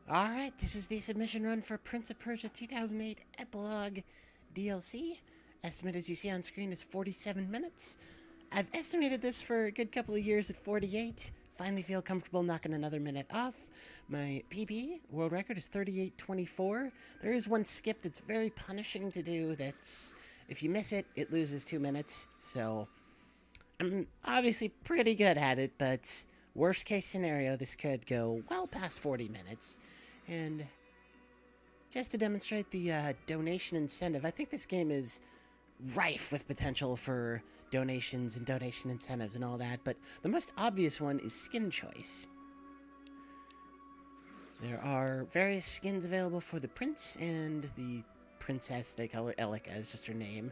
Alright, this is the submission run for Prince of Persia 2008 Epilogue DLC. Estimate, as you see on screen, is 47 minutes. I've estimated this for a good couple of years at 48. Finally feel comfortable knocking another minute off. My PB, world record, is 38:24. There is one skip that's very punishing to do. That's, if you miss it, it loses 2 minutes. So, I'm obviously pretty good at it, but worst case scenario, this could go well past 40 minutes. And just to demonstrate the donation incentive, I think this game is rife with potential for donations and donation incentives and all that, but the most obvious one is skin choice. There are various skins available for the prince and the princess. They call her Elika, is just her name.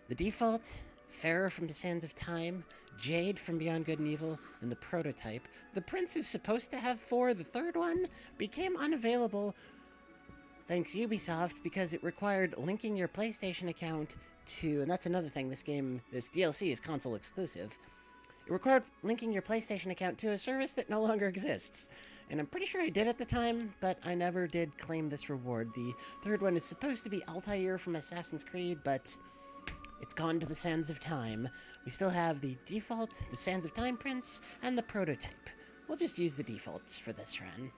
The default, Farah from the Sands of Time, Jade from Beyond Good and Evil, and the prototype. The prince is supposed to have 4. The third one became unavailable, thanks Ubisoft, because it required linking your PlayStation account to, and that's another thing, this DLC is console exclusive. It required linking your PlayStation account to a service that no longer exists. And I'm pretty sure I did at the time, but I never did claim this reward. The third one is supposed to be Altair from Assassin's Creed, but it's gone to the Sands of Time. We still have the default, the Sands of Time Prince, and the prototype. We'll just use the defaults for this run.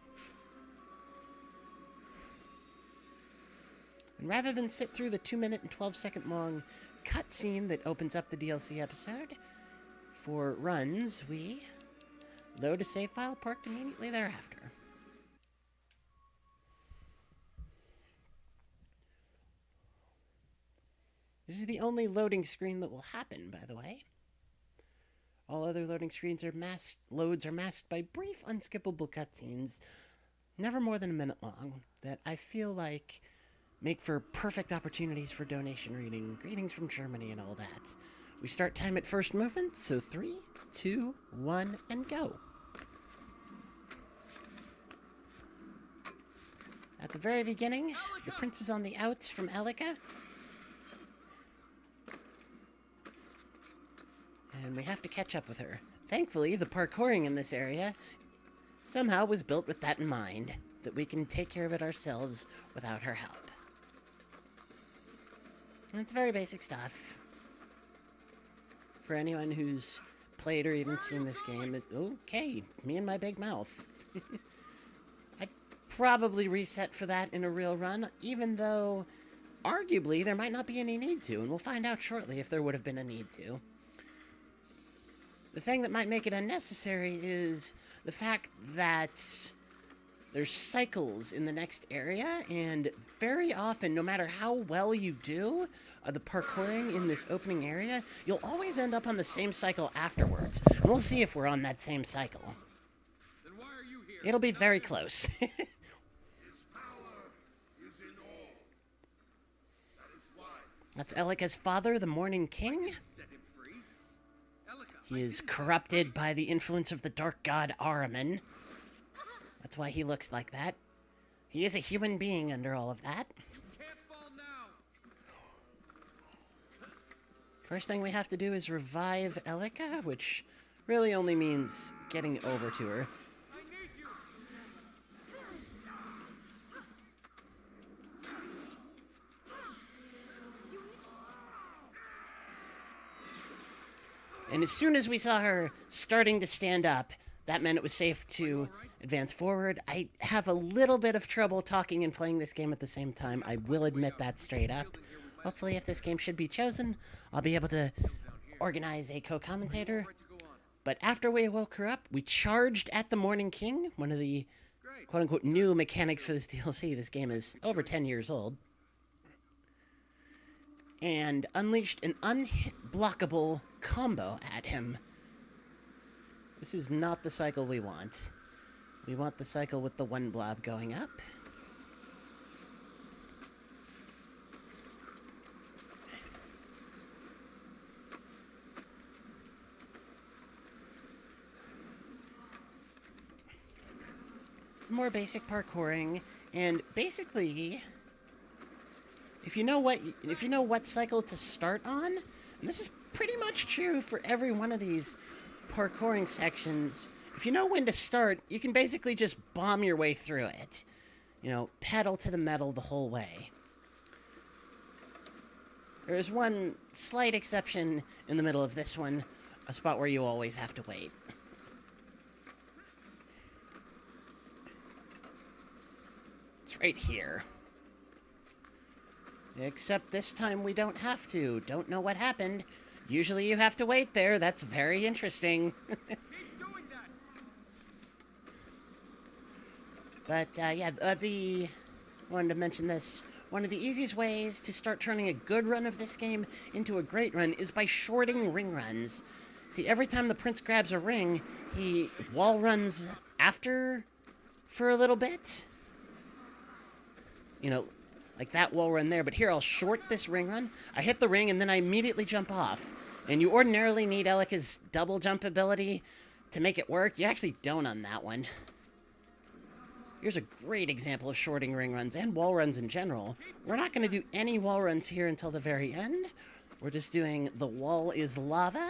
And rather than sit through the 2-minute and 12-second long cutscene that opens up the DLC episode, for runs, we load a save file parked immediately thereafter. This is the only loading screen that will happen, by the way. All other loading screens are loads are masked by brief, unskippable cutscenes, never more than a minute long, that I feel like make for perfect opportunities for donation reading, greetings from Germany and all that. We start time at first movement, so 3, 2, 1, and go. At the very beginning, the prince is on the outs from Elika, and we have to catch up with her. Thankfully, the parkouring in this area somehow was built with that in mind, that we can take care of it ourselves without her help. And it's very basic stuff. For anyone who's played or even seen this game, it's okay, me and my big mouth. I'd probably reset for that in a real run, even though arguably there might not be any need to, and we'll find out shortly if there would have been a need to. The thing that might make it unnecessary is the fact that there's cycles in the next area, and very often, no matter how well you do the parkouring in this opening area, you'll always end up on the same cycle afterwards. And we'll see if we're on that same cycle. Then why are you here? It'll be very close. His power is in all. That is why. That's Elika's father, the Morning King. Set him free. Elika, He is corrupted by the influence of the dark god Ahriman. That's why he looks like that. He is a human being under all of that. you can't fall now. First thing we have to do is revive Elika, which really only means getting over to her. I need you. And as soon as we saw her starting to stand up, that meant it was safe to advance forward. I have a little bit of trouble talking and playing this game at the same time. I will admit that straight up. Hopefully, if this game should be chosen, I'll be able to organize a co-commentator. But after we woke her up, we charged at the Morning King, one of the quote-unquote new mechanics for this DLC. This game is over 10 years old. And unleashed an unblockable combo at him. This is not the cycle we want. We want the cycle with the one blob going up. Some more basic parkouring, and basically, if you know what cycle to start on, and this is pretty much true for every one of these parkouring sections, if you know when to start, you can basically just bomb your way through it. you know, pedal to the metal the whole way. There is one slight exception in the middle of this one, a spot where you always have to wait. It's right here. Except this time we don't have to. Don't know what happened. Usually you have to wait there. That's very interesting. But, yeah, wanted to mention this. One of the easiest ways to start turning a good run of this game into a great run is by shorting ring runs. See, every time the prince grabs a ring, he wall runs after for a little bit. You know, like that wall run there. But here, I'll short this ring run. I hit the ring, and then I immediately jump off. And you ordinarily need Elika's double jump ability to make it work. You actually don't on that one. Here's a great example of shorting ring runs and wall runs in general. We're not going to do any wall runs here until the very end. We're just doing the wall is lava.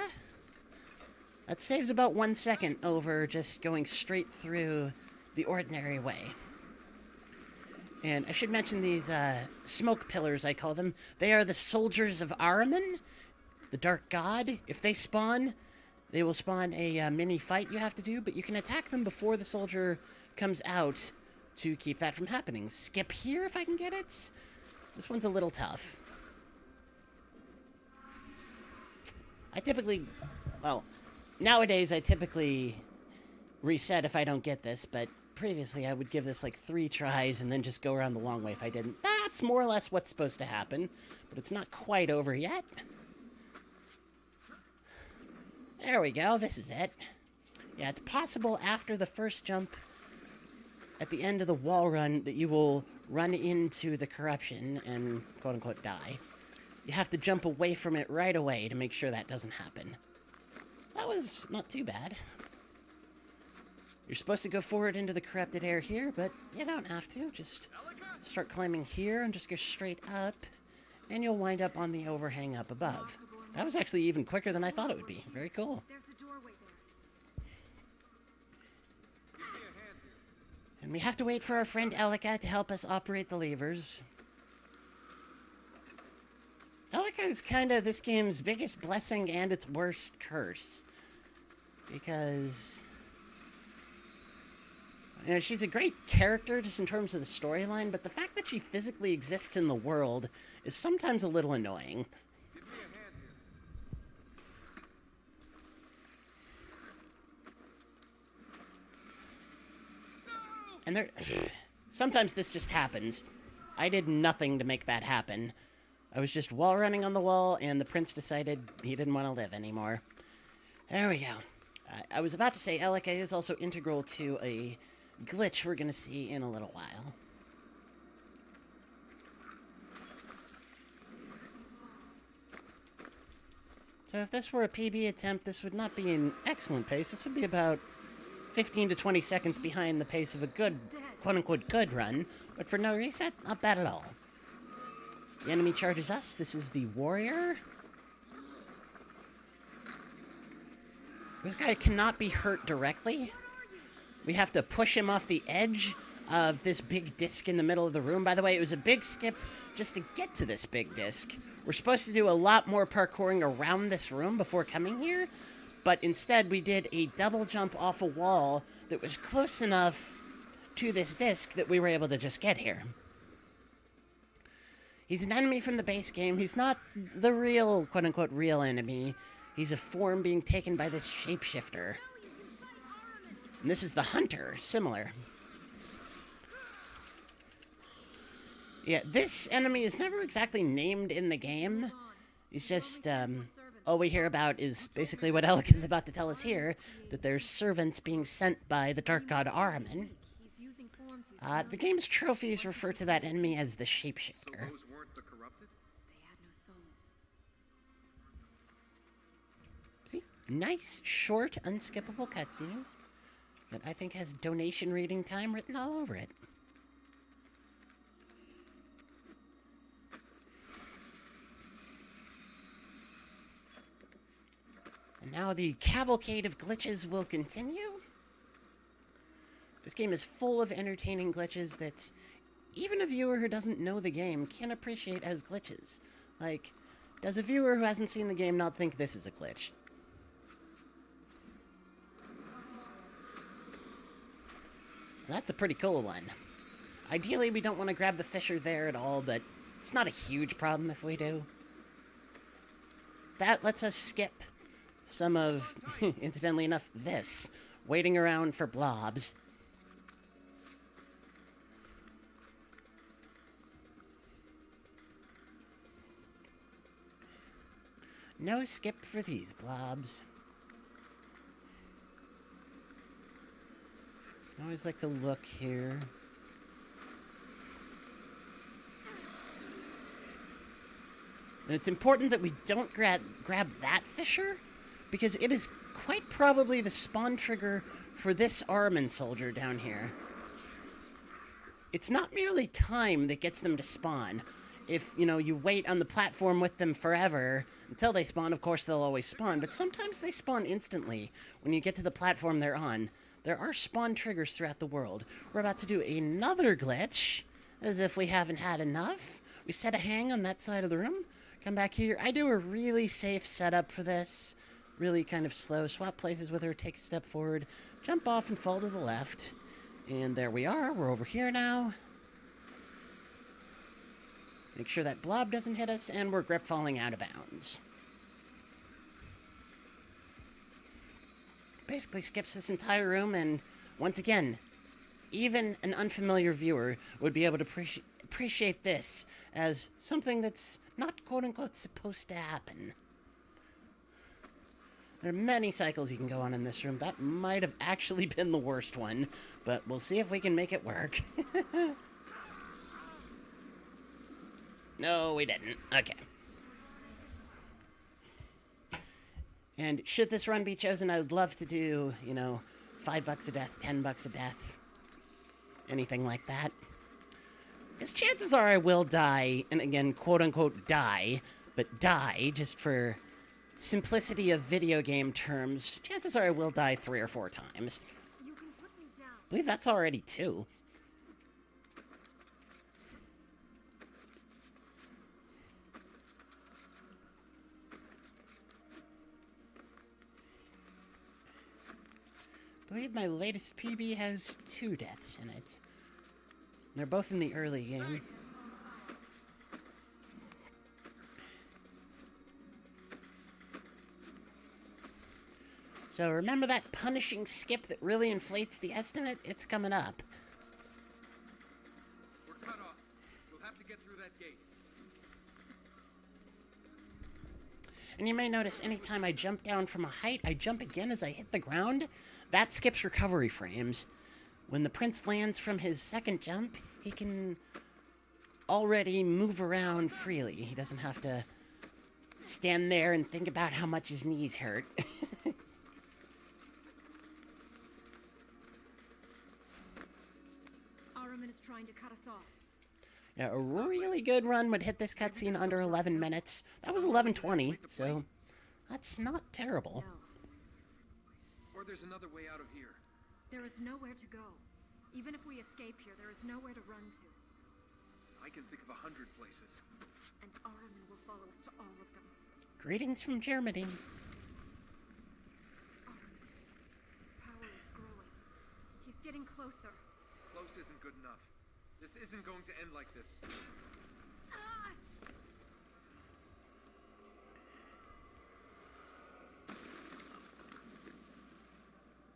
That saves about 1 second over just going straight through the ordinary way. And I should mention these smoke pillars, I call them. They are the soldiers of Ahriman, the dark god. If they spawn, they will spawn a mini fight you have to do, but you can attack them before the soldier comes out to keep that from happening. Skip here if I can get it. This one's a little tough. Nowadays I typically reset if I don't get this, but previously I would give this like 3 tries and then just go around the long way if I didn't. That's more or less what's supposed to happen, but it's not quite over yet. There we go, this is it. Yeah, it's possible after the first jump at the end of the wall run that you will run into the corruption and quote-unquote die. You have to jump away from it right away to make sure that doesn't happen. That was not too bad. You're supposed to go forward into the corrupted air here, but you don't have to. Just start climbing here and just go straight up, and you'll wind up on the overhang up above. That was actually even quicker than I thought it would be. Very cool. There's a doorway there. And we have to wait for our friend Elika to help us operate the levers. Elika is kind of this game's biggest blessing and its worst curse. Because, you know, she's a great character just in terms of the storyline, but the fact that she physically exists in the world is sometimes a little annoying. Give me a hand here. And there, sometimes this just happens. I did nothing to make that happen. I was just wall running on the wall, and the prince decided he didn't want to live anymore. There we go. I was about to say Elika is also integral to a glitch we're going to see in a little while. So if this were a PB attempt, this would not be an excellent pace. This would be about 15 to 20 seconds behind the pace of a good, quote-unquote, good run. But for no reset, not bad at all. The enemy charges us. This is the warrior. This guy cannot be hurt directly. We have to push him off the edge of this big disc in the middle of the room. By the way, it was a big skip just to get to this big disc. We're supposed to do a lot more parkouring around this room before coming here, but instead we did a double jump off a wall that was close enough to this disc that we were able to just get here. He's an enemy from the base game. He's not the real, quote-unquote, real enemy. He's a form being taken by this shapeshifter. And this is the hunter, similar. Yeah, this enemy is never exactly named in the game. He's just, all we hear about is basically what Elika is about to tell us here, that there's servants being sent by the dark god Ahriman. The game's trophies refer to that enemy as the shapeshifter. Those weren't the corrupted? They had no souls. See? Nice, short, unskippable cutscene that I think has donation reading time written all over it. And now the cavalcade of glitches will continue. This game is full of entertaining glitches that even a viewer who doesn't know the game can appreciate as glitches. Like, does a viewer who hasn't seen the game not think this is a glitch? That's a pretty cool one. Ideally, we don't want to grab the fissure there at all, but it's not a huge problem if we do. That lets us skip some of, incidentally enough, this, waiting around for blobs. No skip for these blobs. I always like to look here. And it's important that we don't grab that fissure, because it is quite probably the spawn trigger for this Armin soldier down here. It's not merely time that gets them to spawn. If, you know, you wait on the platform with them forever, until they spawn, of course they'll always spawn, but sometimes they spawn instantly when you get to the platform they're on. There are spawn triggers throughout the world. We're about to do another glitch, as if we haven't had enough. We set a hang on that side of the room, come back here. I do a really safe setup for this, really kind of slow. Swap places with her, take a step forward, jump off and fall to the left. And there we are, we're over here now. Make sure that blob doesn't hit us, and we're grip falling out of bounds. Basically skips this entire room, and once again, even an unfamiliar viewer would be able to appreciate this as something that's not quote-unquote supposed to happen. There are many cycles you can go on in this room. That might have actually been the worst one, but we'll see if we can make it work. No, we didn't. Okay. And should this run be chosen, I would love to do, you know, $5 a death, $10 a death, anything like that. Because chances are I will die, and again, quote-unquote die, but die, just for simplicity of video game terms, chances are I will die 3 or 4 times. You can put me down. I believe that's already 2. I believe my latest PB has 2 deaths in it. They're both in the early game. So remember that punishing skip that really inflates the estimate? It's coming up. We're cut off. We'll have to get through that gate. And you may notice anytime I jump down from a height, I jump again as I hit the ground. That skips recovery frames. When the prince lands from his second jump, he can already move around freely. He doesn't have to stand there and think about how much his knees hurt. Araman is trying to cut us off. Yeah, a really good run would hit this cutscene under 11 minutes. That was 11:20, so that's not terrible. No, Or there's another way out of here. there is nowhere to go. Even if we escape here, there is nowhere to run to. I can think of 100 places. And Araman will follow us to all of them. Greetings from Germany. Araman, his power is growing. He's getting closer. Close isn't good enough. This isn't going to end like this. Ah!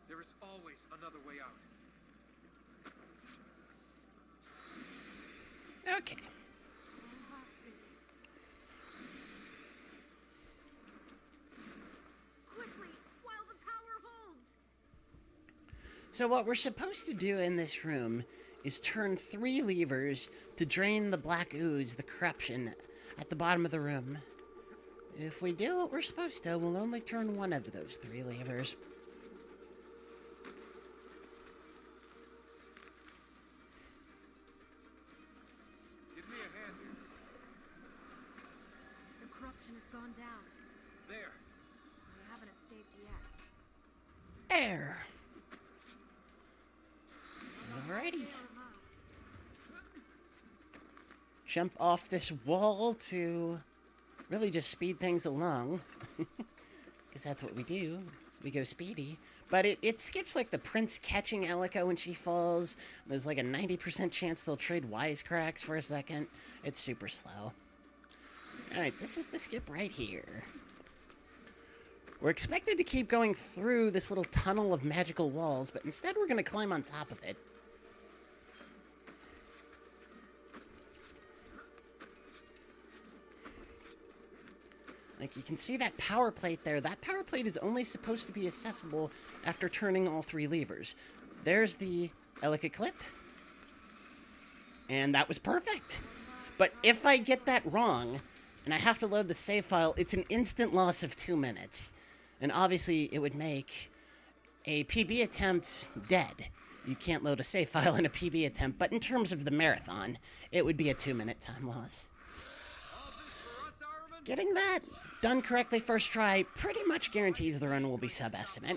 There is always another way out. Okay. Quickly, while the power holds! So what we're supposed to do in this room is turn 3 levers to drain the black ooze, the corruption, at the bottom of the room. If we do what we're supposed to, we'll only turn 1 of those 3 levers. Give me a hand here. The corruption has gone down. There. We haven't escaped yet. There. Alrighty. They are miles. jump off this wall to really just speed things along. Because that's what we do. We go speedy. But it skips, like, the prince catching Elika when she falls. There's, like, a 90% chance they'll trade wisecracks for a second. It's super slow. Alright, this is the skip right here. We're expected to keep going through this little tunnel of magical walls, but instead we're going to climb on top of it. Like, you can see that power plate there. That power plate is only supposed to be accessible after turning all 3 levers. There's the Elika clip. And that was perfect. But if I get that wrong, and I have to load the save file, it's an instant loss of 2 minutes. And obviously, it would make a PB attempt dead. You can't load a save file in a PB attempt, but in terms of the marathon, it would be a 2-minute time loss. Getting that done correctly first try pretty much guarantees the run will be sub-estimate.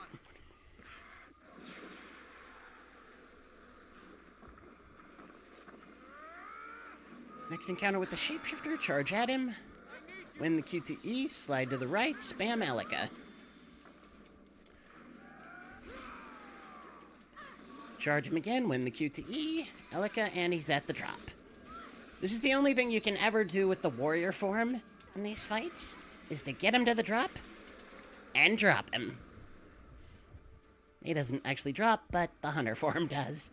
Next encounter with the shapeshifter, charge at him. Win the Q to E, slide to the right, spam Elika. Charge him again, win the Q to E, Elika, and he's at the drop. This is the only thing you can ever do with the warrior form in these fights, is to get him to the drop and drop him. He doesn't actually drop, but the hunter form does.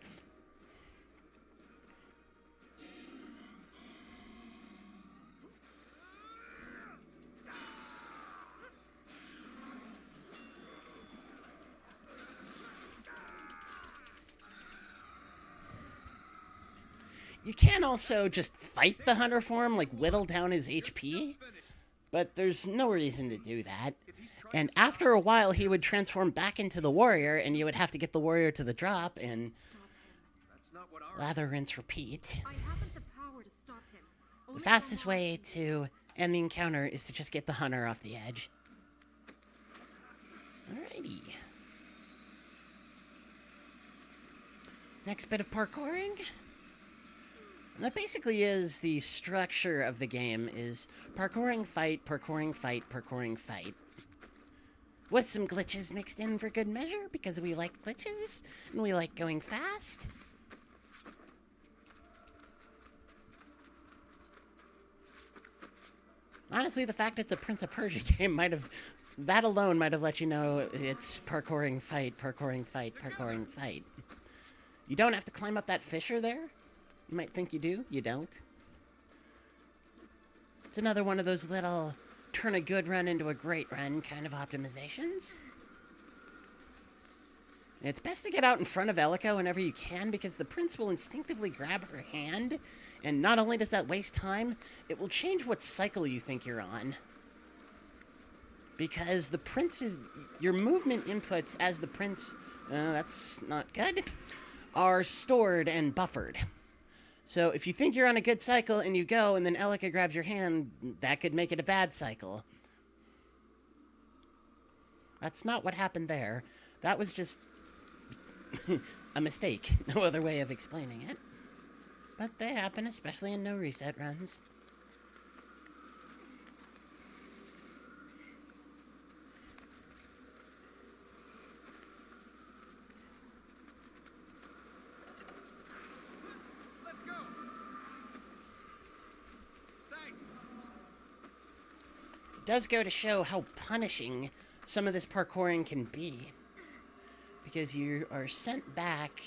You can also just fight the hunter form, like whittle down his HP, but there's no reason to do that. And after a while, he would transform back into the warrior, and you would have to get the warrior to the drop, and lather, rinse, repeat. I haven't the power to stop him. The fastest way to end the encounter is to just get the hunter off the edge. Alrighty. Next bit of parkouring. And that basically is the structure of the game, is parkouring, fight, parkouring, fight, parkouring, fight. With some glitches mixed in for good measure, because we like glitches, and we like going fast. Honestly, the fact it's a Prince of Persia game that alone might have let you know it's parkouring, fight, parkouring, fight, parkouring, fight. You don't have to climb up that fissure there. You might think you do, you don't. It's another one of those little turn a good run into a great run kind of optimizations. And it's best to get out in front of Elika whenever you can, because the prince will instinctively grab her hand, and not only does that waste time, it will change what cycle you think you're on. Because the prince is... your movement inputs as the prince... that's not good... are stored and buffered. So if you think you're on a good cycle and you go and then Elika grabs your hand, that could make it a bad cycle. That's not what happened there. That was just a mistake. No other way of explaining it. But they happen, especially in no reset runs. Does go to show how punishing some of this parkouring can be. Because you are sent back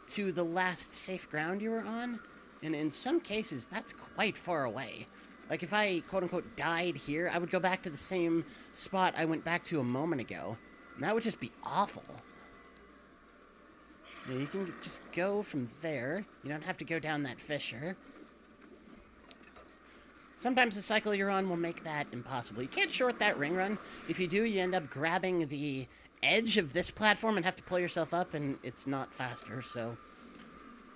to the last safe ground you were on, and in some cases, that's quite far away. Like, if I, quote-unquote, died here, I would go back to the same spot I went back to a moment ago, and that would just be awful. Now, you can just go from there. You don't have to go down that fissure. Sometimes the cycle you're on will make that impossible. You can't short that ring run. If you do, you end up grabbing the edge of this platform and have to pull yourself up, and it's not faster, so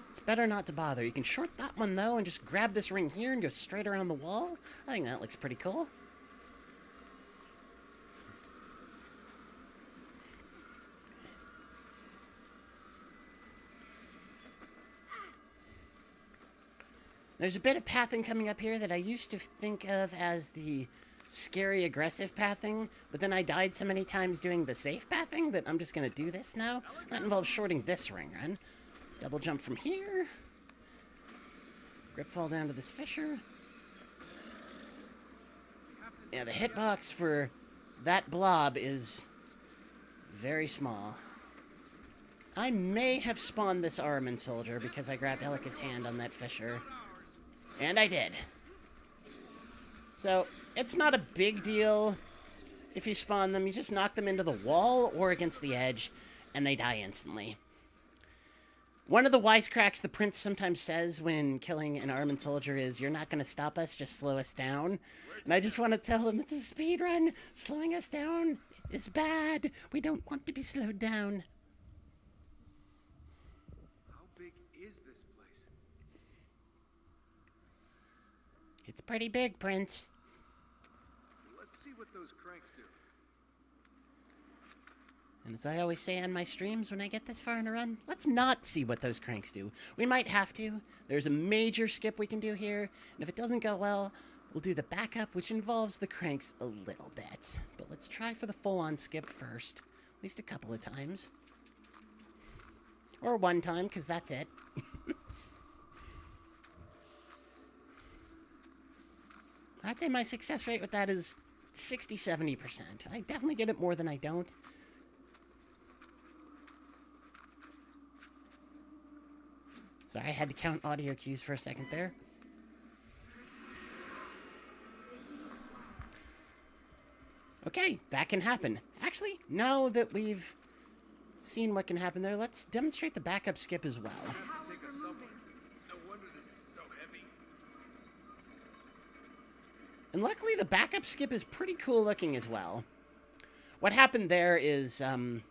it's better not to bother. You can short that one, though, and just grab this ring here and go straight around the wall. I think that looks pretty cool. There's a bit of pathing coming up here that I used to think of as the scary, aggressive pathing, but then I died so many times doing the safe pathing that I'm just going to do this now. That involves shorting this ring run. Double jump from here. Grip fall down to this fissure. Yeah, the hitbox for that blob is very small. I may have spawned this Armament Soldier because I grabbed Elika's hand on that fissure. And I did. So, it's not a big deal if you spawn them. You just knock them into the wall or against the edge, and they die instantly. One of the wisecracks the prince sometimes says when killing an Armament Soldier is, "You're not going to stop us, just slow us down." And I just want to tell him it's a speed run. Slowing us down is bad. We don't want to be slowed down. How big is this place? It's pretty big, Prince. Let's see what those cranks do. And as I always say on my streams when I get this far in a run, let's not see what those cranks do. We might have to. There's a major skip we can do here, and if it doesn't go well, we'll do the backup, which involves the cranks a little bit. But let's try for the full-on skip first. At least a couple of times. Or one time, because that's it. I'd say my success rate with that is 60-70%. I definitely get it more than I don't. Sorry, I had to count audio cues for a second there. Okay, that can happen. Actually, now that we've seen what can happen there, let's demonstrate the backup skip as well. Take us somewhere. No wonder this is so heavy. And luckily, the backup skip is pretty cool looking as well. What happened there is, I'm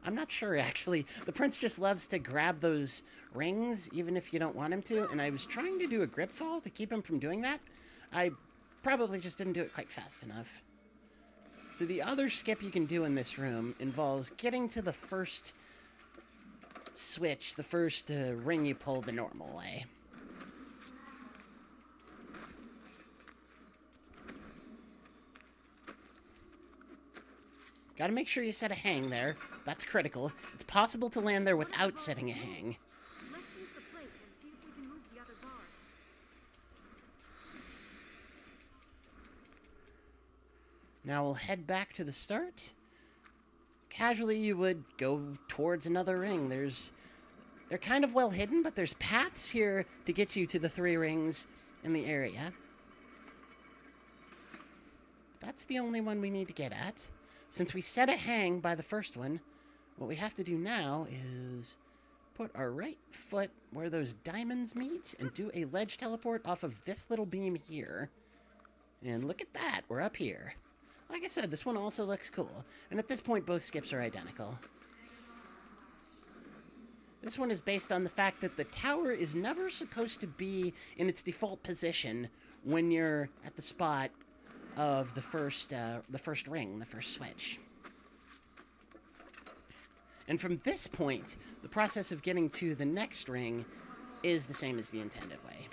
not sure, actually. The prince just loves to grab those rings, even if you don't want him to, and I was trying to do a grip fall to keep him from doing that. I probably just didn't do it quite fast enough. So the other skip you can do in this room involves getting to the first switch, the first ring you pull the normal way. Gotta make sure you set a hang there. That's critical. It's possible to land there without setting a hang. Let's use the plate and see if we can move the other bars. Now we'll head back to the start. Casually, you would go towards another ring. They're kind of well hidden, but there's paths here to get you to the 3 rings in the area. That's the only one we need to get at. Since we set a hang by the first one, what we have to do now is put our right foot where those diamonds meet and do a ledge teleport off of this little beam here. And look at that, we're up here. Like I said, this one also looks cool. And at this point, both skips are identical. This one is based on the fact that the tower is never supposed to be in its default position when you're at the spot of the first ring, the first switch. And from this point, the process of getting to the next ring is the same as the intended way.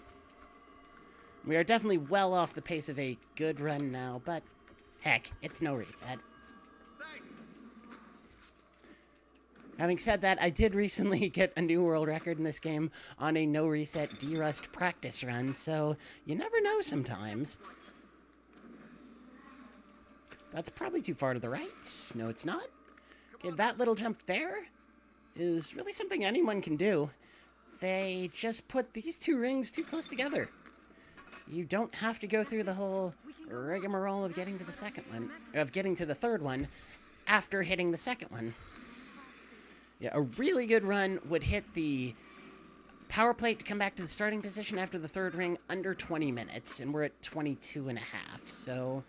We are definitely well off the pace of a good run now, but heck, it's no reset. Thanks. Having said that, I did recently get a new world record in this game on a no reset D-Rust practice run, so you never know sometimes. That's probably too far to the right. No, it's not. Okay, that little jump there is really something anyone can do. They just put these 2 rings too close together. You don't have to go through the whole rigmarole of getting to the second one, of getting to the third one after hitting the second one. Yeah, a really good run would hit the power plate to come back to the starting position after the third ring under 20 minutes, and we're at 22 and a half, so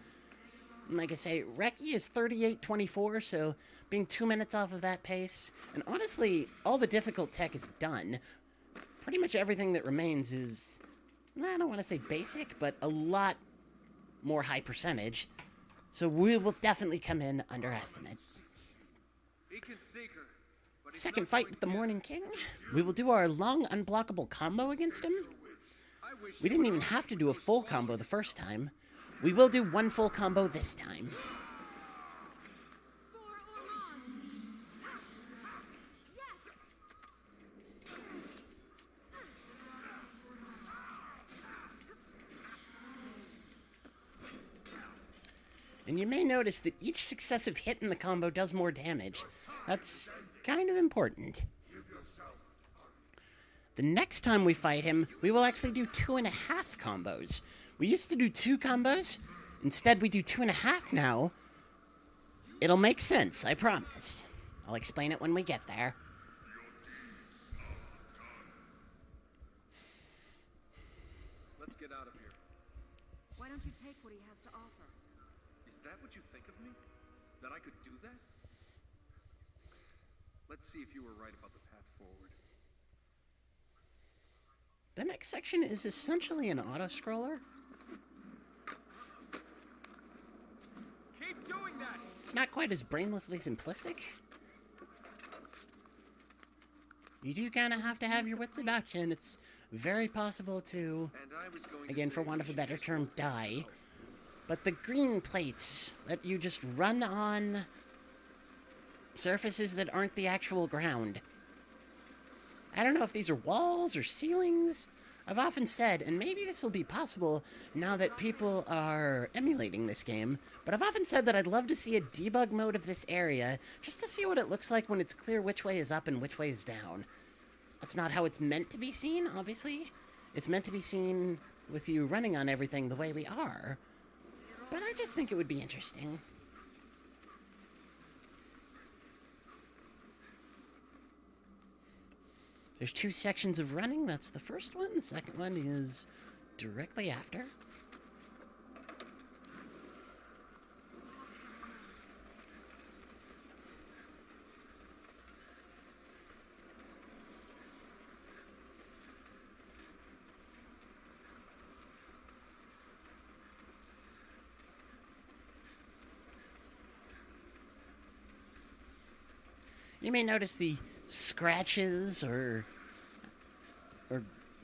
like I say, Recce is 38-24, so being 2 minutes off of that pace, and honestly, all the difficult tech is done. Pretty much everything that remains is, I don't want to say basic, but a lot more high percentage, so we will definitely come in under estimate. Beacon Seeker, but he's Second not fight going with the to- Morning King. We will do our long unblockable combo against him. I We didn't even have to do a full combo the first time. We will do one full combo this time. And you may notice that each successive hit in the combo does more damage. That's kind of important. The next time we fight him, we will actually do 2.5 combos. We used to do 2 combos. Instead, we do 2.5 now. It'll make sense, I promise. I'll explain it when we get there. Let's get out of here. Why don't you take what he has to offer? Is that what you think of me? That I could do that? Let's see if you were right about the path forward. The next section is essentially an auto-scroller. Keep doing that! It's not quite as brainlessly simplistic. You do kind of have to have your wits about you, and it's very possible to, And I was going again, to for say want we of a should better just term, walk die. yourself. But the green plates that you just run on surfaces that aren't the actual ground. I don't know if these are walls or ceilings. I've often said, and maybe this will be possible now that people are emulating this game, but I've often said that I'd love to see a debug mode of this area just to see what it looks like when it's clear which way is up and which way is down. That's not how it's meant to be seen, obviously. It's meant to be seen with you running on everything the way we are. But I just think it would be interesting. There's 2 sections of running. That's the first one. The second one is directly after. You may notice the scratches or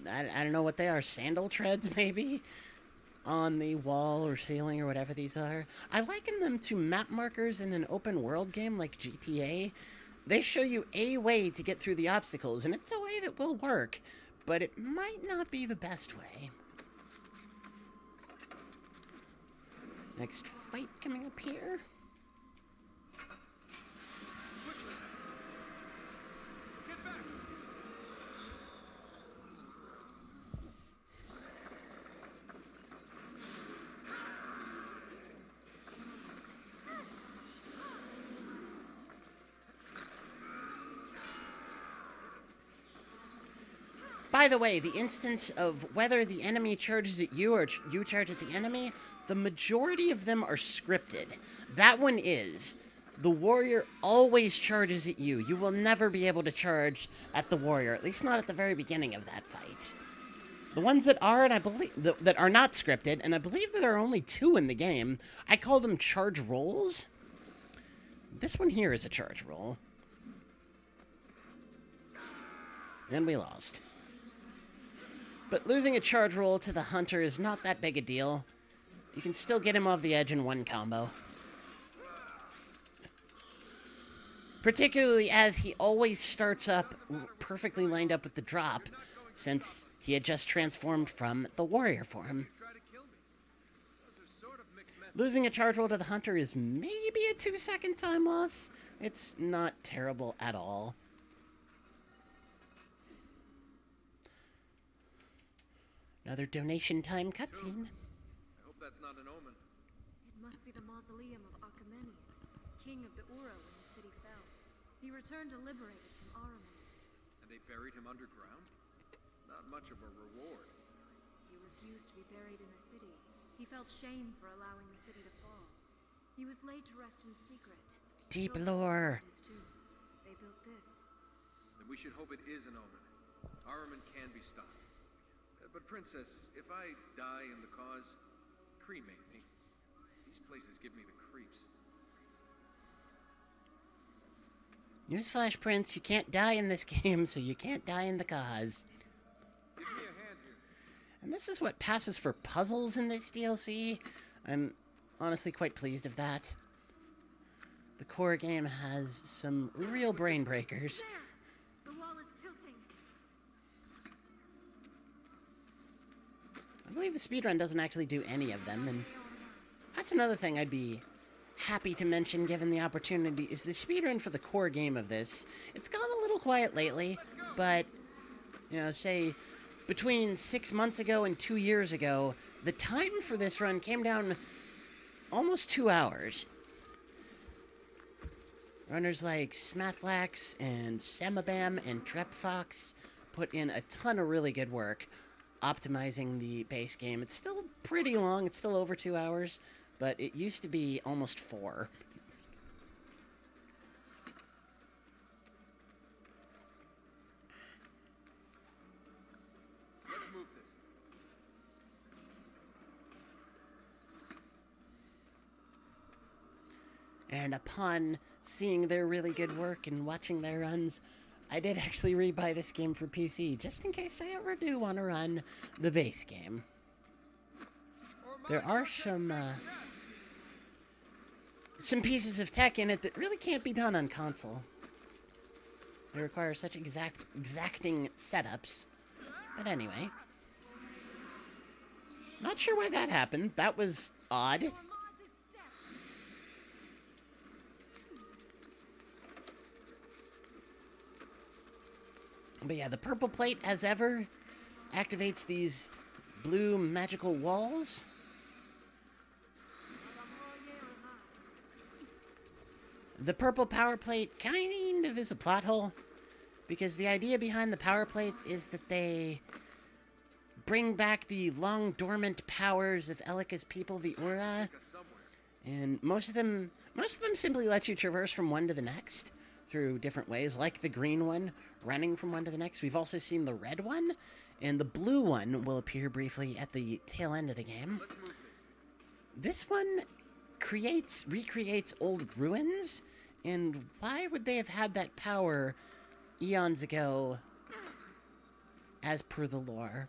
I don't know what they are, sandal treads maybe, on the wall or ceiling or whatever these are. I liken them to map markers in an open world game like GTA. They show you a way to get through the obstacles, and it's a way that will work, but it might not be the best way. Next fight coming up here. Get back! By the way, the instance of whether the enemy charges at you or you charge at the enemy, the majority of them are scripted. That one is. The warrior always charges at you. You will never be able to charge at the warrior, at least not at the very beginning of that fight. The ones that are, and I believe that are not scripted, and I believe that there are only 2 in the game, I call them charge rolls. This one here is a charge roll. And we lost. But losing a charge roll to the hunter is not that big a deal. You can still get him off the edge in one combo. Particularly as he always starts up perfectly lined up with the drop, since he had just transformed from the warrior form. Try to kill me. Those are sort of mixed messages. Losing a charge roll to the hunter is maybe a 2-second time loss. It's not terrible at all. Another donation time cutscene. I hope that's not an omen. It must be the mausoleum of Achaemenes, king of the Ura when the city fell. He returned to liberate it from Ahriman. And they buried him underground? Not much of a reward. He refused to be buried in the city. He felt shame for allowing the city to fall. He was laid to rest in secret. Deep Built lore. his tomb. They built this. Then we should hope it is an omen. Ahriman can be stopped. But Princess, if I die in the cause, cremate me. These places give me the creeps. Newsflash, Prince, you can't die in this game, so you can't die in the cause. Give me a hand here. And this is what passes for puzzles in this DLC. I'm honestly quite pleased of that. The core game has some real brain breakers. There! The wall is tilting. I believe the speedrun doesn't actually do any of them, and that's another thing I'd be happy to mention given the opportunity, is the speedrun for the core game of this. It's gone a little quiet lately, but, you know, say, between 6 months ago and 2 years ago, the time for this run came down almost 2 hours. Runners like Smathlax and Samabam and Drepfox put in a ton of really good work optimizing the base game. It's still pretty long, it's still over 2 hours, but it used to be almost 4. Let's move this. And upon seeing their really good work and watching their runs, I did actually rebuy this game for PC, just in case I ever do want to run the base game. There are some pieces of tech in it that really can't be done on console. They require such exacting setups. But anyway. Not sure why that happened. That was odd. But yeah, the purple plate, as ever, activates these blue magical walls. The purple power plate kind of is a plot hole, because the idea behind the power plates is that they bring back the long dormant powers of Elika's people, the Ura, and most of them simply let you traverse from one to the next through different ways, like the green one, running from one to the next. We've also seen the red one, and the blue one will appear briefly at the tail end of the game. This one recreates old ruins, and why would they have had that power eons ago, as per the lore?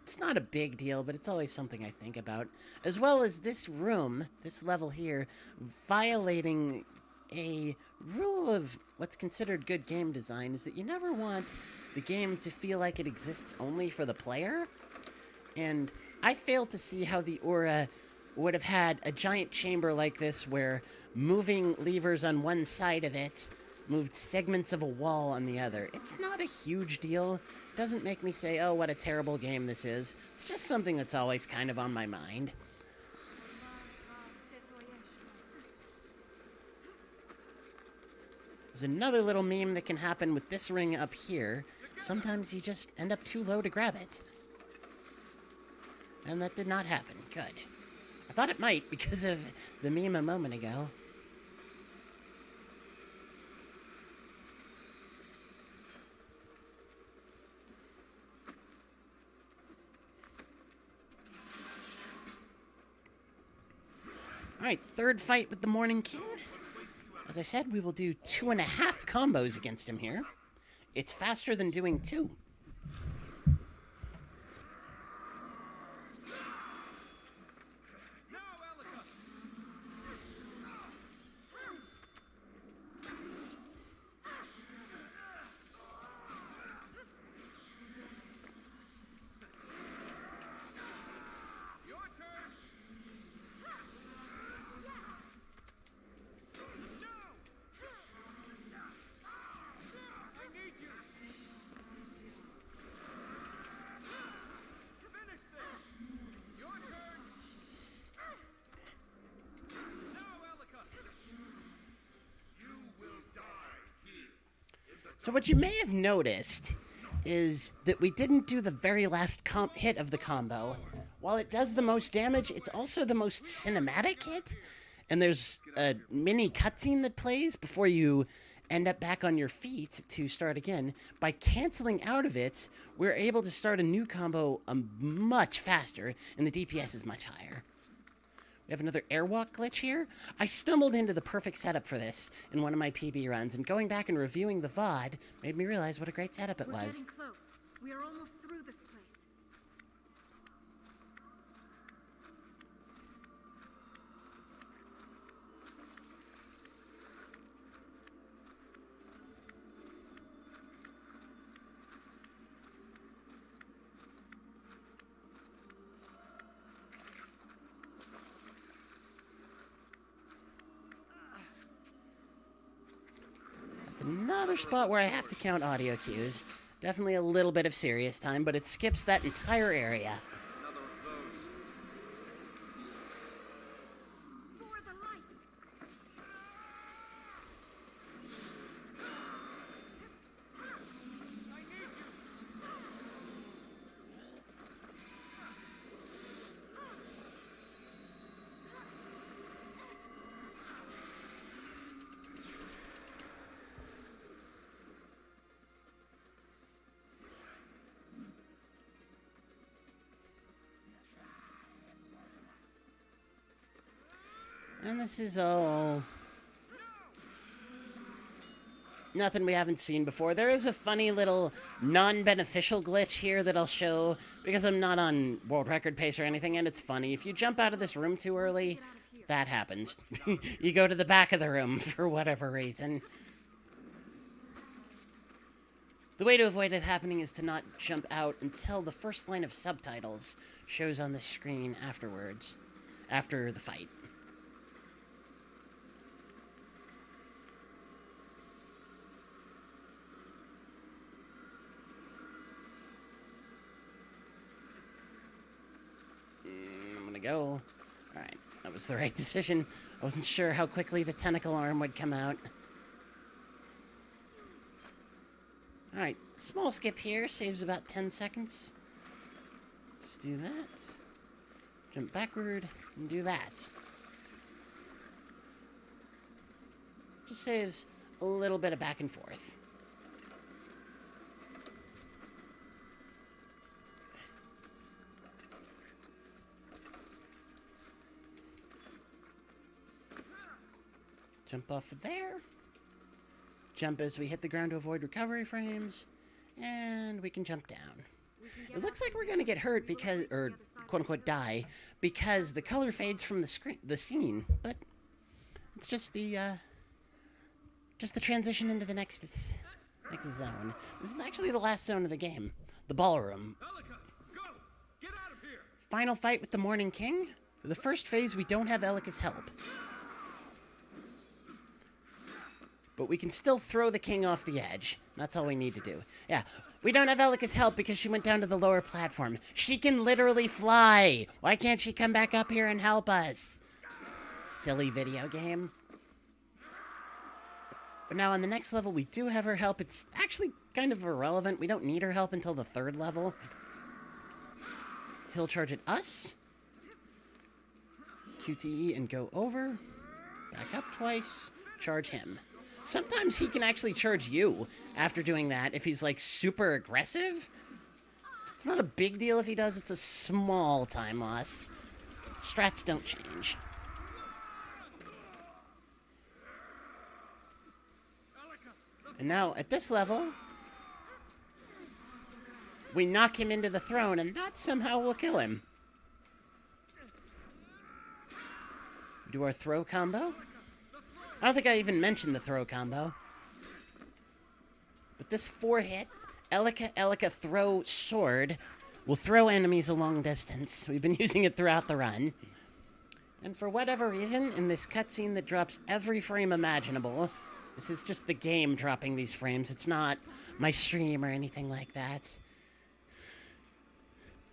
It's not a big deal, but it's always something I think about. As well as this room, this level here, violating a rule of what's considered good game design, is that you never want the game to feel like it exists only for the player. And I fail to see how the Aura would have had a giant chamber like this where moving levers on one side of it moved segments of a wall on the other. It's not a huge deal. It doesn't make me say, oh, what a terrible game this is. It's just something that's always kind of on my mind. There's another little meme that can happen with this ring up here. Sometimes you just end up too low to grab it. And that did not happen. Good. I thought it might because of the meme a moment ago. Alright, third fight with the Morning King. As I said, we will do 2.5 combos against him here. It's faster than doing 2. So what you may have noticed is that we didn't do the very last hit of the combo. While it does the most damage, it's also the most cinematic hit. And there's a mini cutscene that plays before you end up back on your feet to start again. By canceling out of it, we're able to start a new combo much faster, and the DPS is much higher. We have another airwalk glitch here. I stumbled into the perfect setup for this in one of my PB runs, and going back and reviewing the VOD made me realize what a great setup it was. We're getting close. We are almost through this place. Another spot where I have to count audio cues. Definitely a little bit of serious time, but it skips that entire area. Another of those. For the light! And this is all nothing we haven't seen before. There is a funny little non-beneficial glitch here that I'll show because I'm not on world record pace or anything, and it's funny. If you jump out of this room too early, that happens. You go to the back of the room for whatever reason. The way to avoid it happening is to not jump out until the first line of subtitles shows on the screen afterwards, after the fight. Go. Alright, that was the right decision. I wasn't sure how quickly the tentacle arm would come out. Alright, small skip here, saves about 10 seconds. Just do that. Jump backward, and do that. Just saves a little bit of back and forth. Jump off of there. Jump as we hit the ground to avoid recovery frames. And we can jump down. It looks like we're going to get hurt because, or quote-unquote die, because the color fades from the scene. But it's just the transition into the next zone. This is actually the last zone of the game. The ballroom. Elika, go! Get out of here! Final fight with the Morning King. For the first phase, we don't have Elika's help. But we can still throw the king off the edge. That's all we need to do. Yeah, we don't have Elika's help because she went down to the lower platform. She can literally fly! Why can't she come back up here and help us? Silly video game. But now on the next level, we do have her help. It's actually kind of irrelevant. We don't need her help until the 3rd level. He'll charge at us. QTE and go over. Back up twice. Charge him. Sometimes he can actually charge you after doing that if he's, like, super aggressive. It's not a big deal if he does. It's a small time loss. Strats don't change. And now, at this level, we knock him into the throne, and that somehow will kill him. Do our throw combo. I don't think I even mentioned the throw combo. But this 4-hit, Elika throw sword will throw enemies a long distance. We've been using it throughout the run. And for whatever reason, in this cutscene that drops every frame imaginable, this is just the game dropping these frames. It's not my stream or anything like that.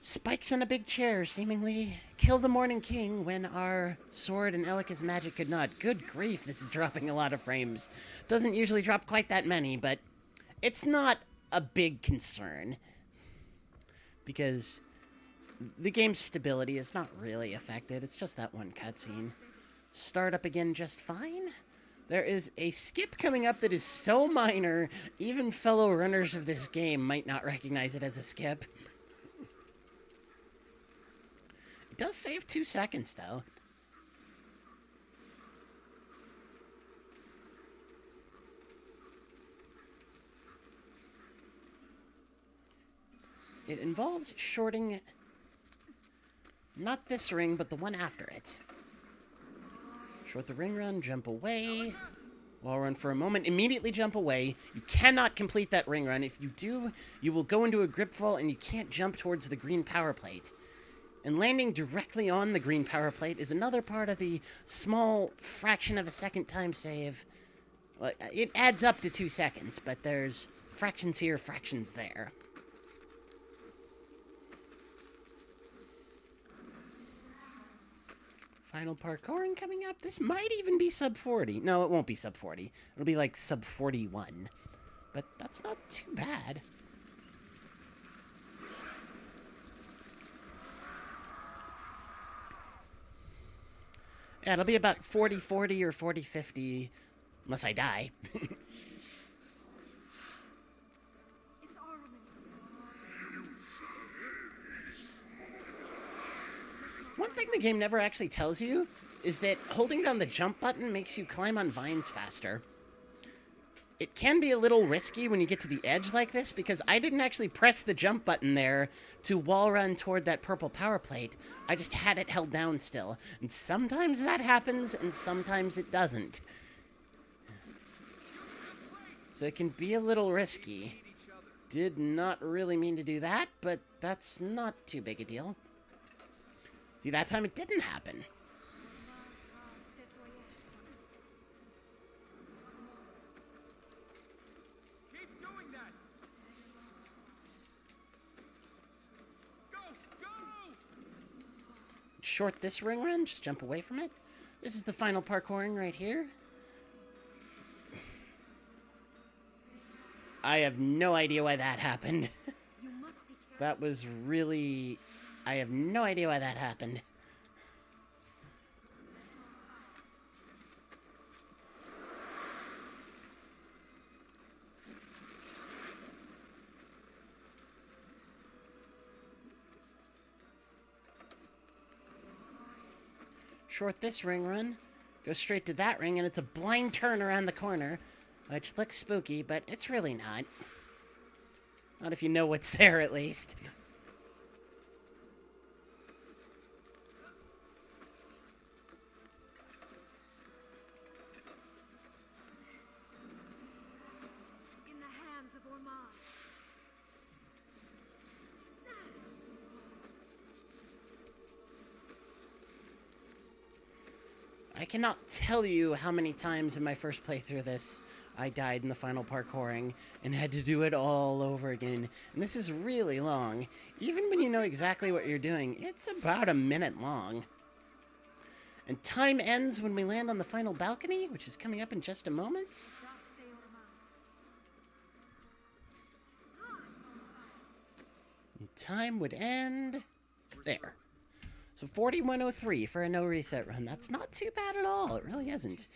Spikes on a big chair seemingly kill the Morning King when our sword and Elika's magic could not. Good grief, this is dropping a lot of frames. Doesn't usually drop quite that many, but it's not a big concern. Because the game's stability is not really affected. It's just that one cutscene. Start up again just fine. There is a skip coming up that is so minor, even fellow runners of this game might not recognize it as a skip. It does save 2 seconds, though. It involves shorting not this ring, but the one after it. Short the ring run, jump away. Wall run for a moment, immediately jump away. You cannot complete that ring run. If you do, you will go into a grip fall and you can't jump towards the green power plate. And landing directly on the green power plate is another part of the small fraction of a second time save. Well, it adds up to 2 seconds, but there's fractions here, fractions there. Final parkouring coming up. This might even be sub 40. No, it won't be sub 40. It'll be like sub 41. But that's not too bad. Yeah, it'll be about 40-40 or 40-50, unless I die. It's armament. One thing the game never actually tells you is that holding down the jump button makes you climb on vines faster. It can be a little risky when you get to the edge like this, because I didn't actually press the jump button there to wall run toward that purple power plate. I just had it held down still. And sometimes that happens, and sometimes it doesn't. So it can be a little risky. Did not really mean to do that, but that's not too big a deal. See, that time it didn't happen. Short this ring run, just jump away from it. This is the final parkouring right here. I have no idea why that happened. That was really... I have no idea why that happened. Short this ring run, go straight to that ring, and it's a blind turn around the corner, which looks spooky, but it's really not. Not if you know what's there, at least. In the hands of Ormaz. I cannot tell you how many times in my first playthrough of this I died in the final parkouring and had to do it all over again. And this is really long. Even when you know exactly what you're doing, it's about a minute long. And time ends when we land on the final balcony, which is coming up in just a moment. And time would end there. So 4103 for a no reset run. That's not too bad at all. It really isn't.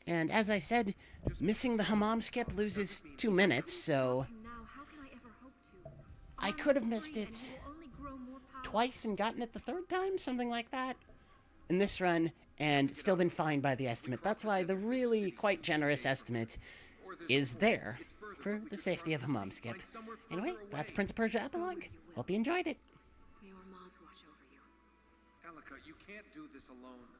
And as I said, missing the hammam skip loses 2 minutes, so I could have missed it twice and gotten it the third time, something like that, in this run, and still been fine by the estimate. That's why the really quite generous estimate is there for the safety of hammam skip. Anyway, that's Prince of Persia Epilogue. Hope you enjoyed it. May Ormaz watch over you. Elika, you can't do this alone.